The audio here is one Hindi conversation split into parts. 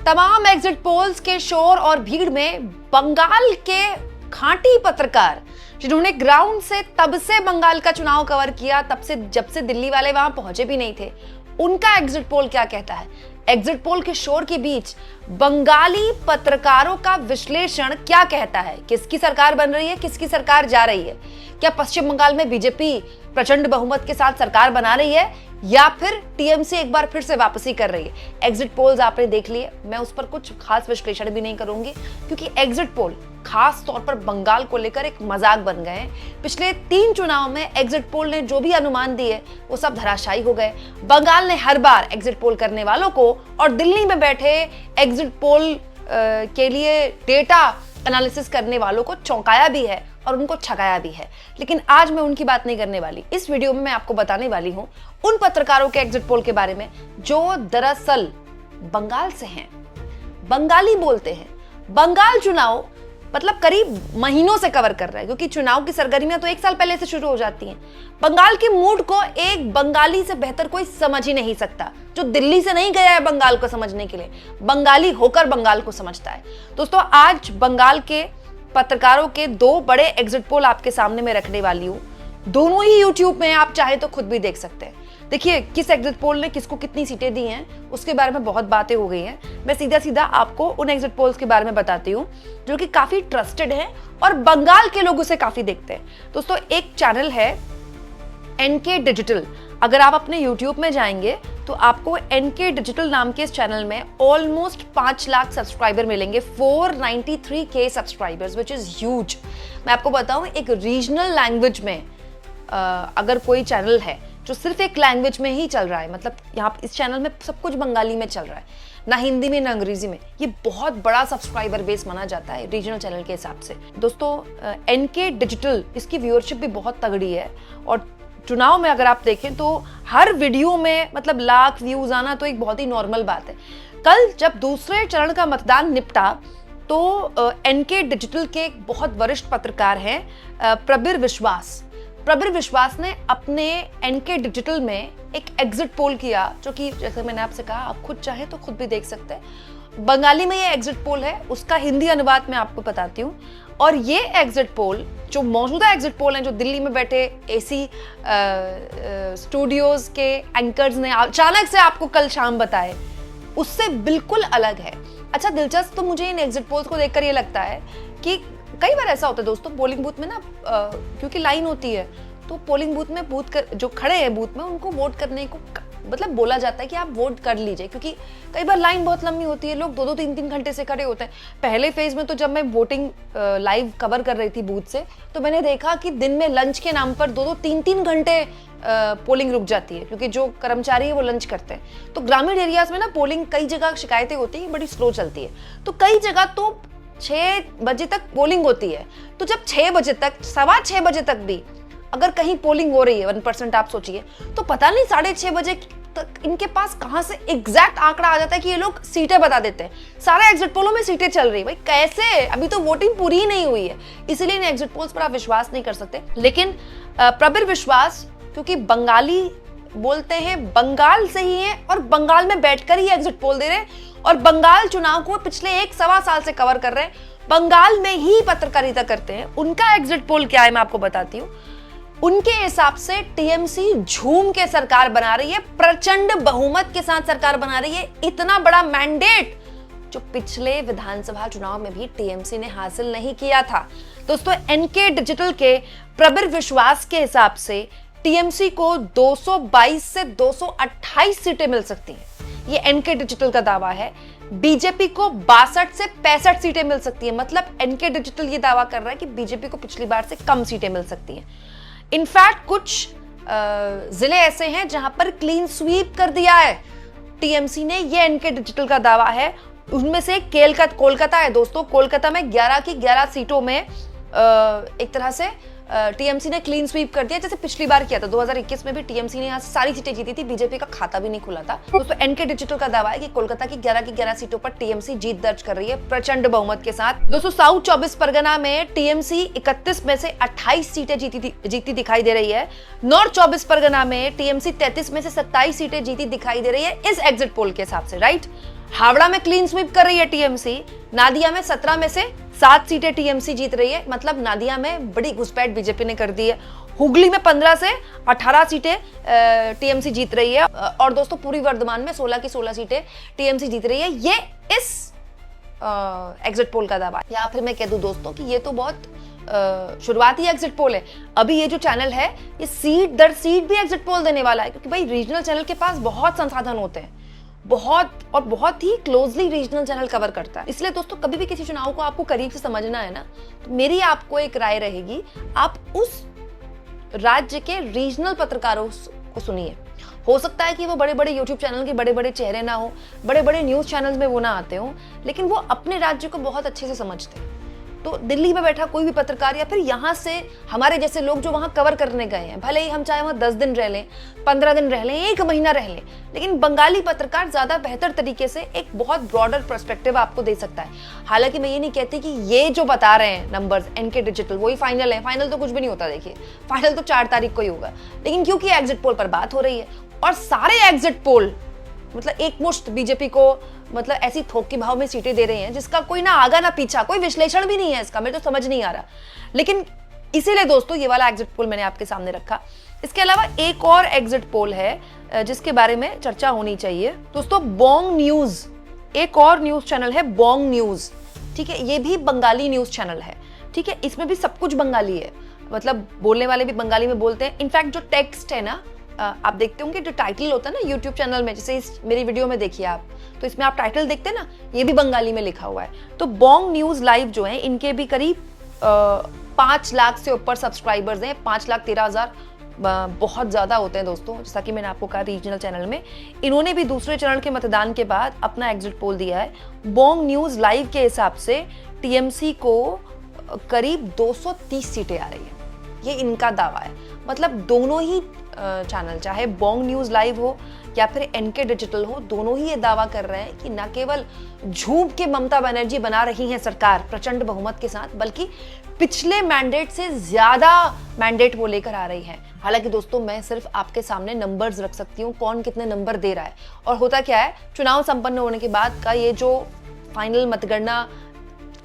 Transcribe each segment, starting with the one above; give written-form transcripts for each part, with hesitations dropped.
तमाम एग्जिट पोल्स के शोर और भीड़ में बंगाल के खांटी पत्रकार जिन्होंने ग्राउंड से तब से बंगाल का चुनाव कवर किया, तब से जब से दिल्ली वाले वहां पहुंचे भी नहीं थे, उनका एग्जिट पोल क्या कहता है। एग्जिट पोल के शोर के बीच बंगाली पत्रकारों का विश्लेषण क्या कहता है। किसकी सरकार बन रही है, किसकी सरकार जा रही है। क्या पश्चिम बंगाल में बीजेपी प्रचंड बहुमत के साथ सरकार बना रही है या फिर टीएमसी एक बार फिर से वापसी कर रही है। एग्जिट पोल्स आपने देख लिए, मैं उस पर कुछ खास विश्लेषण भी नहीं करूंगी क्योंकि एग्जिट पोल खास तौर पर बंगाल को लेकर एक मजाक बन गए हैं। पिछले 3 चुनाव में एग्जिट पोल ने जो भी अनुमान दिए वो सब धराशायी हो गए। बंगाल ने हर बार एग्जिट पोल करने वालों को और दिल्ली में बैठे एग्जिट पोल के लिए डेटा एनालिसिस करने वालों को चौंकाया भी है और उनको छकाया भी है। लेकिन आज मैं उनकी बात नहीं करने वाली। इस वीडियो में मैं आपको बताने वाली हूं उन पत्रकारों के एग्जिट पोल के बारे में जो दरअसल बंगाल से हैं, बंगाली बोलते हैं, बंगाल चुनाव मतलब करीब महीनों से कवर कर रहा है क्योंकि चुनाव की सरगर्मियां तो 1 साल पहले से शुरू हो जाती हैं। बंगाल के मूड को एक बंगाली से बेहतर कोई समझ ही नहीं सकता, जो दिल्ली से नहीं गया है बंगाल को समझने के लिए, बंगाली होकर बंगाल को समझता है। दोस्तों, आज बंगाल के पत्रकारों के 2 बड़े एग्जिट पोल आपके सामने मैं रखने वाली हूं। दोनों ही यूट्यूब में, आप चाहे तो खुद भी देख सकते हैं। देखिए किस एग्जिट पोल ने किसको कितनी सीटें दी हैं, उसके बारे में बहुत बातें हो गई हैं। मैं सीधा सीधा आपको उन एग्जिट पोल्स के बारे में बताती हूँ जो कि काफी ट्रस्टेड हैं और बंगाल के लोग उसे काफी देखते हैं। दोस्तों, एक चैनल है एनके डिजिटल। अगर आप अपने यूट्यूब में जाएंगे तो आपको एनके डिजिटल नाम के इस चैनल में ऑलमोस्ट 5 लाख सब्सक्राइबर मिलेंगे, 493K subscribers, which is huge. मैं आपको बताऊं, एक रीजनल लैंग्वेज में अगर कोई चैनल है जो सिर्फ एक लैंग्वेज में ही चल रहा है, मतलब यहाँ इस चैनल में सब कुछ बंगाली में चल रहा है, ना हिंदी में ना अंग्रेजी में, ये बहुत बड़ा सब्सक्राइबर बेस माना जाता है रीजनल चैनल के हिसाब से। दोस्तों, एनके डिजिटल, इसकी व्यूअरशिप भी बहुत तगड़ी है और चुनाव में अगर आप देखें तो हर वीडियो में मतलब लाख व्यूज आना तो एक बहुत ही नॉर्मल बात है। कल जब दूसरे चरण का मतदान निपटा तो एनके डिजिटल के एक बहुत वरिष्ठ पत्रकार हैं प्रबीर विश्वास ने अपने एनके डिजिटल में एक एग्जिट पोल किया जो कि जैसे मैंने आपसे कहा, आप खुद चाहे तो खुद भी देख सकते हैं। बंगाली में ये एग्जिट पोल है, उसका हिंदी अनुवाद मैं आपको बताती हूँ। और ये एग्जिट पोल जो मौजूदा एग्जिट पोल हैं जो दिल्ली में बैठे एसी स्टूडियोज के एंकर्स ने अचानक से आपको कल शाम बताए, उससे बिल्कुल अलग है। अच्छा, दिलचस्प तो मुझे इन एग्जिट पोल्स को देखकर ये लगता है कि कई बार ऐसा होता है दोस्तों, पोलिंग बूथ में ना क्योंकि लाइन होती है तो पोलिंग बूथ में जो खड़े हैं बूथ में उनको वोट करने को मतलब बोला जाता है कि आप वोट कर लीजिए, क्योंकि कई बार लाइन बहुत लंबी होती है, लोग 2-2 3-3 घंटे से खड़े होते हैं। पहले फेज में तो जब मैं वोटिंग लाइव कवर कर रही थी बूथ से, तो मैंने देखा कि दिन में लंच के नाम पर 2-2 3-3 घंटे पोलिंग रुक जाती है क्योंकि जो कर्मचारी है वो लंच करते हैं। तो ग्रामीण एरियाज में ना पोलिंग कई जगह शिकायतें होती है, बड़ी स्लो चलती है, तो कई जगह तो 6 बजे तक पोलिंग होती है। तो जब 6 बजे तक, 6:15 बजे तक भी अगर कहीं पोलिंग हो रही है 1%, आप सोचिए, तो पता नहीं 6:30 बजे तक इनके पास कहां से एग्जैक्ट आंकड़ा आ जाता है कि ये लोग सीटें बता देते हैं। सारे एग्जिट पोलों में सीटें चल रही है, भाई कैसे? अभी तो वोटिंग पूरी ही नहीं हुई है, इसलिए इन एग्जिट पोल्स पर आप विश्वास नहीं कर सकते। लेकिन प्रबीर विश्वास क्योंकि बंगाली बोलते हैं, बंगाल से ही है और बंगाल में बैठकर ही एग्जिट पोल दे रहे हैं और बंगाल चुनाव को पिछले 1-1.25 साल से कवर कर रहे हैं, बंगाल में ही पत्रकारिता करते हैं। उनका एग्जिट पोल क्या है मैं आपको बताती हूँ। उनके हिसाब से टीएमसी झूम के सरकार बना रही है, प्रचंड बहुमत के साथ सरकार बना रही है। इतना बड़ा मैंडेट जो पिछले विधानसभा चुनाव में भी टीएमसी ने हासिल नहीं किया था। दोस्तों, एनके डिजिटल के प्रबीर विश्वास के हिसाब से टीएमसी को 222 से 228 सीटें मिल सकती हैं। ये एनके डिजिटल का दावा है। बीजेपी को 62 से 65 सीटें मिल सकती है। मतलब एनके डिजिटल ये दावा कर रहा है कि बीजेपी को पिछली बार से कम सीटें मिल सकती हैं। इनफैक्ट कुछ जिले ऐसे हैं जहां पर क्लीन स्वीप कर दिया है टीएमसी ने, ये एनके डिजिटल का दावा है। उनमें से कोलकाता है दोस्तों। कोलकाता में 11 की 11 सीटों में एक तरह से टीएमसी ने क्लीन स्वीप कर दिया, जैसे पिछली बार किया था 2021 में भी टीएमसी ने यहाँ सारी सीटें जीती थी, बीजेपी का खाता भी नहीं खुला था। दोस्तों एनके डिजिटल का दावा है कि कोलकाता की 11 की 11 सीटों पर टीएमसी जीत दर्ज कर रही है प्रचंड बहुमत के साथ। दोस्तों साउथ 24 परगना में टीएमसी 31 में से 28 सीटें जीती दिखाई दे रही है। नॉर्थ 24 परगना में टीएमसी 33 में से 27 सीटें जीती दिखाई दे रही है इस एग्जिट पोल के हिसाब से, राइट। हावड़ा में क्लीन स्वीप कर रही है टीएमसी, नादिया में 17 में से 7 सीटें टीएमसी जीत रही है, मतलब नादिया में बड़ी घुसपैठ बीजेपी ने कर दी है। हुगली में 15 से 18 सीटें टीएमसी जीत रही है, और दोस्तों पूर्वी वर्धमान में 16 की 16 सीटें टीएमसी जीत रही है। ये इस एग्जिट पोल का दावा है। या फिर मैं कह दूं दोस्तों कि ये तो बहुत शुरुआती एग्जिट पोल है। अभी ये जो चैनल है ये सीट दर सीट भी एग्जिट पोल देने वाला है, क्योंकि भाई रीजनल चैनल के पास बहुत संसाधन होते हैं, बहुत ही क्लोजली रीजनल चैनल कवर करता है। इसलिए दोस्तों कभी भी किसी चुनाव को आपको करीब से समझना है ना, तो मेरी आपको एक राय रहेगी, आप उस राज्य के रीजनल पत्रकारों को सुनिए। हो सकता है कि वो बड़े बड़े यूट्यूब चैनल के बड़े बड़े चेहरे ना हो, बड़े बड़े न्यूज चैनल्स में वो ना आते हो, लेकिन वो अपने राज्य को बहुत अच्छे से समझते हैं। तो दिल्ली में बैठा कोई भी पत्रकार या फिर यहाँ से हमारे जैसे लोग जो वहां कवर करने गए हैं, भले ही हम चाहे वहां 10 दिन रह लें, 15 दिन रह लें, 1 महीना रह लें, लेकिन बंगाली पत्रकार ज्यादा बेहतर तरीके से एक बहुत ब्रॉडर पर्सपेक्टिव आपको दे सकता है। हालांकि मैं ये नहीं कहती कि ये जो बता रहे हैं नंबर्स एनके डिजिटल वही फाइनल है, फाइनल तो कुछ भी नहीं होता, देखिए फाइनल तो 4 तारीख को ही होगा। लेकिन क्योंकि एग्जिट पोल पर बात हो रही है और सारे एग्जिट पोल मतलब एक मुश्त बीजेपी को मतलब ऐसी थोक के भाव में सीटें दे रहे हैं जिसका कोई ना आगा ना पीछा, कोई विश्लेषण भी नहीं है इसका, मेरे तो समझ नहीं आ रहा। लेकिन इसीलिए दोस्तों ये वाला एग्जिट पोल मैंने आपके सामने रखा। इसके अलावा एक और एग्जिट पोल है जिसके बारे में चर्चा होनी चाहिए दोस्तों, बोंग न्यूज। एक और न्यूज चैनल है बोंग न्यूज, ठीक है, ये भी बंगाली न्यूज चैनल है, ठीक है। इसमें भी सब कुछ बंगाली है, मतलब बोलने वाले भी बंगाली में बोलते हैं। इनफैक्ट जो टेक्स्ट है ना, आप देखते होंगे जो टाइटल होता है ना यूट्यूब चैनल में, जैसे इस मेरी वीडियो में देखिए आप, तो इसमें आप टाइटल देखते हैं ना, ये भी बंगाली में लिखा हुआ है। तो बोंग न्यूज लाइव जो है इनके भी करीब 5 लाख से ऊपर सब्सक्राइबर्स हैं, 5,13,000 बहुत ज्यादा होते हैं दोस्तों। जैसा कि मैंने आपको कहा रीजनल चैनल में, इन्होंने भी दूसरे चैनल के मतदान के बाद अपना एग्जिट पोल दिया है। बोंग न्यूज लाइव के हिसाब से टीएमसी को करीब 230 सीटें आ रही है, ये इनका दावा है। मतलब दोनों ही चैनल, चाहे बोंग न्यूज लाइव हो या फिर एनके डिजिटल हो, दोनों ही ये दावा कर रहे हैं कि न केवल झूम के ममता बनर्जी बना रही हैं सरकार प्रचंड बहुमत के साथ, बल्कि पिछले मैंडेट से ज्यादा मैंडेट वो लेकर आ रही है। हालांकि दोस्तों मैं सिर्फ आपके सामने नंबर्स रख सकती हूँ, कौन कितने नंबर दे रहा है। और होता क्या है, चुनाव संपन्न होने के बाद का ये जो फाइनल मतगणना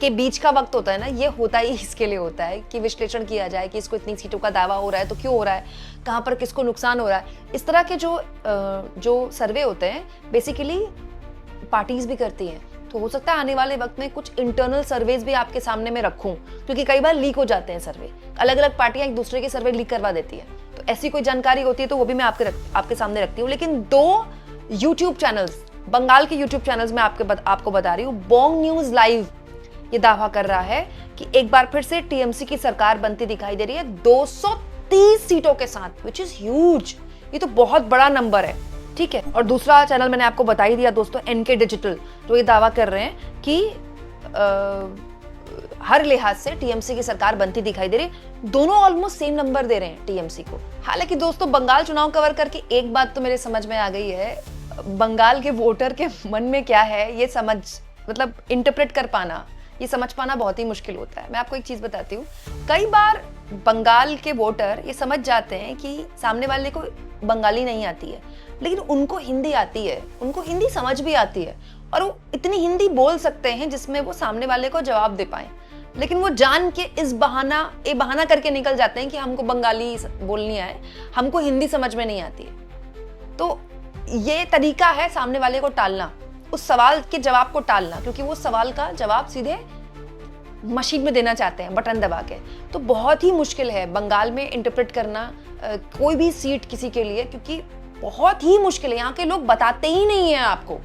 के बीच का वक्त होता है ना, ये होता ही इसके लिए होता है कि विश्लेषण किया जाए कि इसको इतनी सीटों का दावा हो रहा है तो क्यों हो रहा है, कहां पर किसको नुकसान हो रहा है। इस तरह के जो सर्वे होते हैं बेसिकली पार्टीज भी करती हैं। तो हो सकता है आने वाले वक्त में कुछ इंटरनल सर्वेज भी आपके सामने में रखूं, क्योंकि कई बार लीक हो जाते हैं सर्वे, अलग अलग पार्टियां एक दूसरे के सर्वे लीक करवा देती है। तो ऐसी कोई जानकारी होती है तो वो भी मैं आपके सामने रखती हूँ। लेकिन 2 यूट्यूब चैनल्स, बंगाल के यूट्यूब चैनल्स में आपको बता रही हूँ, बोंग न्यूज लाइव ये दावा कर रहा है कि एक बार फिर से टीएमसी की सरकार बनती दिखाई दे रही है 230 सीटों के साथ, विच इज ह्यूज। ये तो बहुत बड़ा नंबर है, ठीक है। और दूसरा चैनल मैंने आपको बता ही दिया दोस्तों, एनके डिजिटल, तो ये दावा कर रहे हैं कि हर लिहाज से टीएमसी की सरकार बनती दिखाई दे रही है। दोनों ऑलमोस्ट सेम नंबर दे रहे हैं टीएमसी को। हालांकि दोस्तों बंगाल चुनाव कवर करके एक बात तो मेरे समझ में आ गई है, बंगाल के वोटर के मन में क्या है ये मतलब इंटरप्रेट कर पाना, ये समझ पाना बहुत ही मुश्किल होता है। मैं आपको एक चीज बताती हूँ, कई बार बंगाल के वोटर ये समझ जाते हैं कि सामने वाले को बंगाली नहीं आती है, लेकिन उनको हिंदी आती है, उनको हिंदी समझ भी आती है, और वो इतनी हिंदी बोल सकते हैं जिसमें वो सामने वाले को जवाब दे पाए। लेकिन वो जान के ये बहाना करके निकल जाते हैं कि हमको बंगाली बोलनी है, हमको हिंदी समझ में नहीं आती है। तो ये तरीका है सामने वाले को टालना, उस सवाल के जवाब को टालना, क्योंकि वो सवाल का जवाब सीधे मशीन में देना चाहते हैं बटन दबा के। तो बहुत ही मुश्किल है बंगाल में इंटरप्रेट करना कोई भी सीट किसी के लिए, क्योंकि बहुत ही मुश्किल है। यहाँ के लोग बताते ही नहीं है आपको।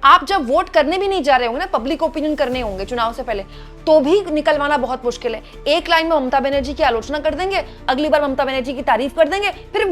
आप जब वोट करने भी नहीं जा रहे होंगे ना, पब्लिक ओपिनियन करने होंगे चुनाव से पहले, तो भी निकलवाना बहुत मुश्किल है। एक लाइन में ममता बनर्जी की आलोचना कर देंगे, अगली बार ममता बनर्जी की तारीफ कर देंगे, फिर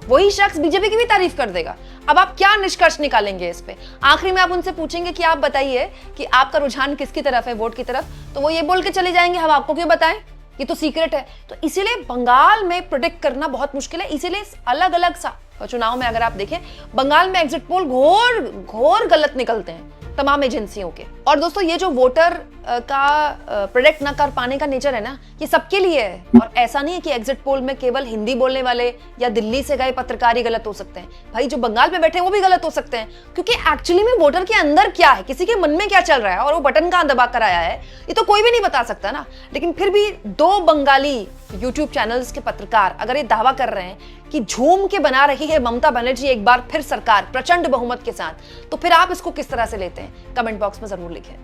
वही शख्स बीजेपी की भी तारीफ कर देगा। अब आप क्या निष्कर्ष निकालेंगे इस पे? आखिरी में आप उनसे पूछेंगे कि आप बताइए कि आपका रुझान किसकी तरफ है, वोट की तरफ, तो वो ये बोल के चले जाएंगे हम आपको क्यों बताएं, ये तो सीक्रेट है। तो इसीलिए बंगाल में प्रोडिक्ट करना बहुत मुश्किल है। इसीलिए अलग अलग चुनाव में अगर आप देखें, बंगाल में एग्जिट पोल घोर घोर गलत निकलते हैं तमाम एजेंसियों के। और दोस्तों, ये जो वोटर का प्रोडिक्ट ना कर पाने का नेचर है ना, ये सबके लिए है। और ऐसा नहीं है कि एग्जिट पोल में केवल हिंदी बोलने वाले या दिल्ली से गए पत्रकार ही गलत हो सकते हैं। भाई, जो बंगाल में बैठे हैं वो भी गलत हो सकते हैं, क्योंकि एक्चुअली में वोटर के अंदर क्या है, किसी के मन में क्या चल रहा है और वो बटन कहां दबा कर आया है, ये तो कोई भी नहीं बता सकता ना। लेकिन फिर भी 2 बंगाली यूट्यूब चैनल्स के पत्रकार अगर ये दावा कर रहे हैं कि झूम के बना रही है ममता बनर्जी एक बार फिर सरकार प्रचंड बहुमत के साथ, तो फिर आप इसको किस तरह से लेते हैं? कमेंट बॉक्स में जरूर लिखें।